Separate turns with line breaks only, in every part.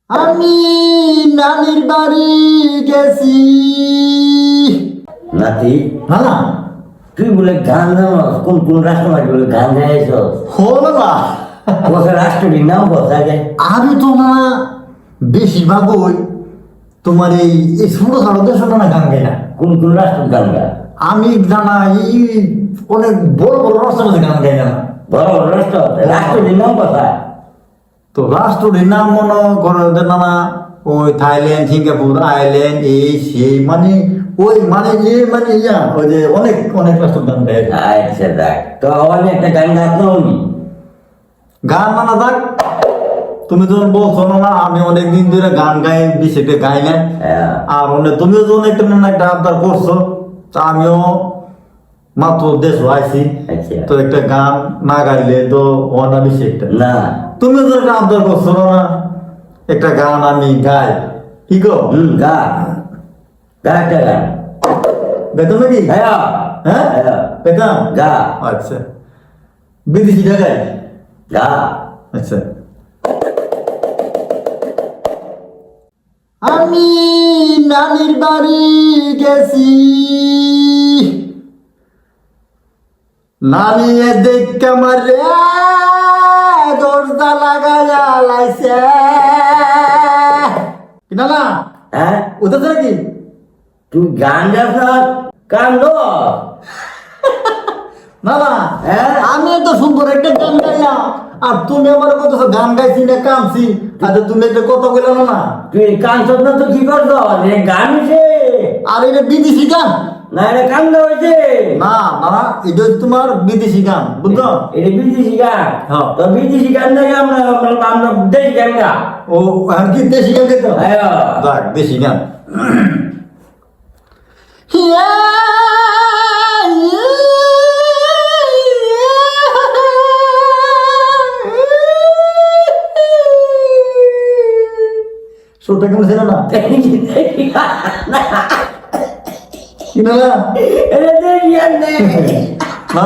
আমি নানির বাড়ি গেছি।
নাতি
না না
তুই বলে গান জানোস? কোন কোন রাষ্ট্রবাদী বলে গান গাইছ?
হলো না,
বসে রাষ্ট্রটির নাম বস আগে।
আমি তো না বেশিরভাগ ওই তোমার এই এই ছোট ছোট দেশের না গান গাই না।
কোন কোন রাষ্ট্র গান গা?
আমি জানা এই অনেক বড় বড় রাষ্ট্রের মধ্যে গান গাই না।
বড় বড় রাষ্ট্র, রাষ্ট্রটির নাম বসা।
তো রাষ্ট্রের নাম মনে করো যে নানা ওই থাইল্যান্ড, সিঙ্গাপুর, আয়ারল্যান্ড, এই সেই মানে ওই মানে এই মানে ইয়া ওই যে অনেক অনেক রাষ্ট্রের গান গাই।
আচ্ছা দেখ, তো অনেক একটা গান গাছ না উনি
গান মানা থাক, তুমি যখন বলছো না আমি অনেকদিন ধরে গান গাই, বেশি একটা গাই না। আর অনেক তুমিও যখন একটা না একটা আবদার করছো, তা আমিও মাত্র দেশ আইছি,
আচ্ছা
তো একটা গান না গাইলে তো অনা বেশি একটা।
না
তুমিও যখন একটা আবদার করছো না একটা গান আমি গাই, কি গো?
গা গা একটা গান
বেতন নাকি?
হ্যাঁ
হ্যাঁ
হ্যাঁ
বেতন
গা
আচ্ছা, বিদেশি গাই।
গা
আচ্ছা, আমি নানির বাড়ি গেছি, নানি দেখে মারে দরজা লাগাইয়া লাইছে। কিনা না
হ্যাঁ
ওটা তো নাকি?
তুই গান গাছ না কান্দ?
না না
হ্যাঁ
আমি তো সুন্দর একটা গান গাইলাম, আর তুমি আমার কথা গান গাইছি না কামছি, আচ্ছা তুমি একটা কথা বললাম না।
তুই কাঁদছ না তো কি করছ? গান হয়েছে
আর এটা বিদেশি গান
না, এটা কান্দা হয়েছে
না, না এটা হচ্ছে তোমার বিদেশি গান, বুঝছো?
এটা বিদেশি গান।
হ্যাঁ।
তো বিদেশি গান থেকে আমরা আমরা দেশি গান গা।
ও আর কি দেশি গান গাইতো?
হ্যাঁ
যাক দেশি গান। শ্রোতা কেমন ছিল না? কিনা না?
এটা দেশি গান নেই।
না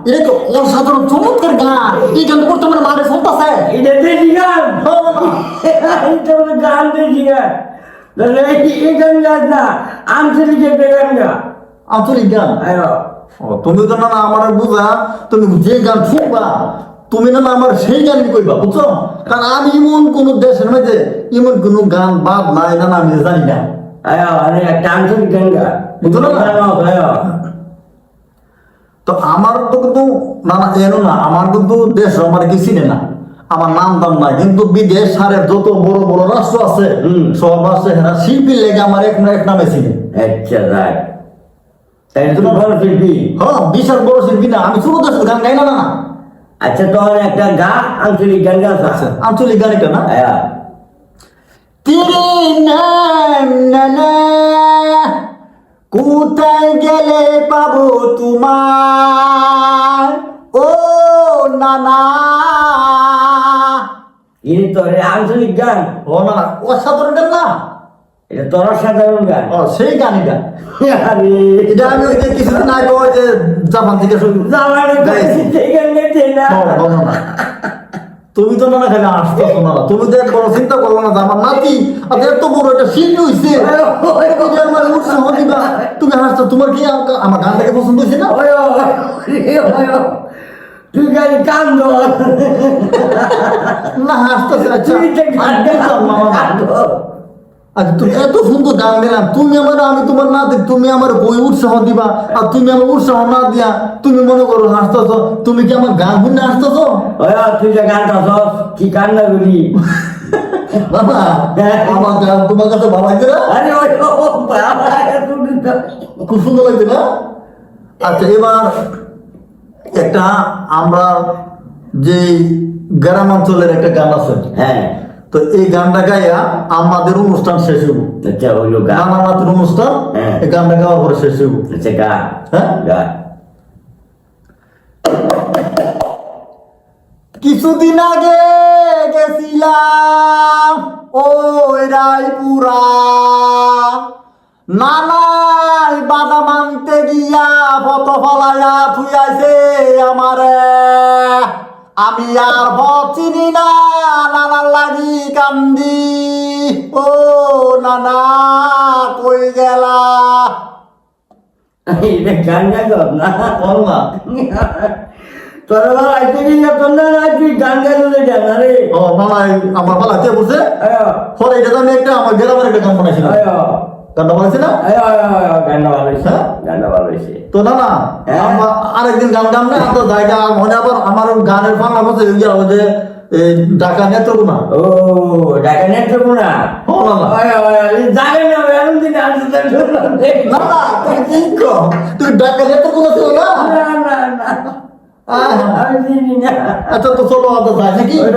এটা তো অসাধারণ চমৎকার গান, এই গান করতে আমার মারে শুনতেছে।
এটা দেশি গান। এটা হলো গান, দেশি গান। তাহলে এই গান গাছ না, আঞ্চলিক একটা গান গা।
আঞ্চলিক গান।
হ্যাঁ
ও তুমি তো না না আমার বুঝা, তুমি যে গান শুনবা তুমি না না আমার সেই গান কইবা, বুঝছো? কারণ আমি এমন কোন দেশের মধ্যে এমন কোন গান বাদ নাই না আমি জানি না,
হ্যাঁ, আরে একটা আঞ্চলিক গান গা।
বুঝলো না?
হ্যাঁ
তো আমার তো কিন্তু না না এনো না, আমার কিন্তু দেশ আমার কি চিনে না, আমার নাম দাম নাই, কিন্তু বিদেশ সারের যত বড় বড় রাষ্ট্র আছে সব রাষ্ট্রে হেরা শিল্পীর লেগে আমার এক না এক নামে চিনে।
আচ্ছা রাইট, তাই তুমি বড় শিল্পী।
হ্যাঁ বিশাল বড় শিল্পী না, আমি ছোট দেশের গান গাই না না।
আচ্ছা তোর একটা গা, আঞ্চলিক গান গা আছে।
আঞ্চলিক গান এটা না?
হ্যাঁ
তেরে নাম নানা কোথায় গেলে পাবো তোমার, ও নানা।
এই তোর আঞ্চলিক গান।
ও নানা অসাধারণ গান না?
এটা তোর সাধারণ গান।
ও সেই গান এটা।
আরে
এটা আমি ওই যে কিছুদিন আগে ওই যে জাপান থেকে শুরু
জামানে
গাইছি।
সেই গান গেছে না।
না তুমি তো না খালি আসতেছো না, তুমি তো এক বড় চিন্তা করলো না যে আমার নাতি আর এত বড় একটা শিল্পী হইছে, তুমি যে আমার উৎসাহ দিবা, তুমি হাসছো, তোমার কি আমার গানটাকে পছন্দ হয়েছে না?
ওই তুই গান কান্দ।
না হাসতেছে, আচ্ছা
তুই যে গান
বুঝলাম না, মামা।
কান্দ।
আচ্ছা তুমি এত সুন্দর গান গেলাম, তুমি আমার আমি তোমার নাতি, তুমি আমার বই উৎসাহ দিবা, আর তুমি আমার উৎসাহ না দিয়া তুমি মনে করো হাসতেছো, তুমি কি আমার গান শুনে হাসতেছো?
ওই তুই যে গান গাছ কি কান্না করি?
বাবা আমার গান তোমার কাছে ভালো লাগছে না?
আরে ওই
খুব সুন্দর লাগছে না? আচ্ছা এবার একটা আমরা যে গ্রামাঞ্চলের একটা গান আছে,
হ্যাঁ
তো এই গানটা গাইয়া আমাদের অনুষ্ঠান শেষ হইব,
আচ্ছা হইলো গান।
নানা নাতির অনুষ্ঠান,
হ্যাঁ।
এই গানটা গাওয়ার পরে শেষ হইব।
আচ্ছা গান।
হ্যাঁ
গান
কিছুদিন আগে গেছিলাম ওই রায়পুরা, নানাই বাদাম আনতে গিয়া ফত ফলাইয়া থুইয়াছে আমারে, আমি আর পথ চিনি না, নানার লাগি কান্দি। ও নানা কই গেলা?
এটা গান গাইব না
বল না।
তোর আবার আইতে কি না তোর না তুই গান গাইলে কেন রে
ও নানা আমার ভালো আছে বলছে।
আয়ো
পরে এটা তো আমি একটা আমার গ্রামের একটা গান বানাইছিলাম।
আয়ো
গানটা বানাইছি না?
আয়ো আয়ো গানটা ভালো হয়েছে
হ্যাঁ?
গানটা ভালো হয়েছে
তো নানা
হ্যাঁ।
আমার আরেকদিন গান গান না তো জায়গা মনে আবার আমার গানের ফাংলা বসে ওই যে ঢাকা নেত্রকোনা।
ও ঢাকা নেত্রকোনা না
ও নানা
আয়ো আয়ো যাবে না এরকম দিন আসতে
নানা তুই কি কর? তুই ঢাকা নেত্রকোনা ছিল না?
না না না
আহ,
আমি চিনি না
আচ্ছা তো চলো আমরা যাই নাকি?
ওই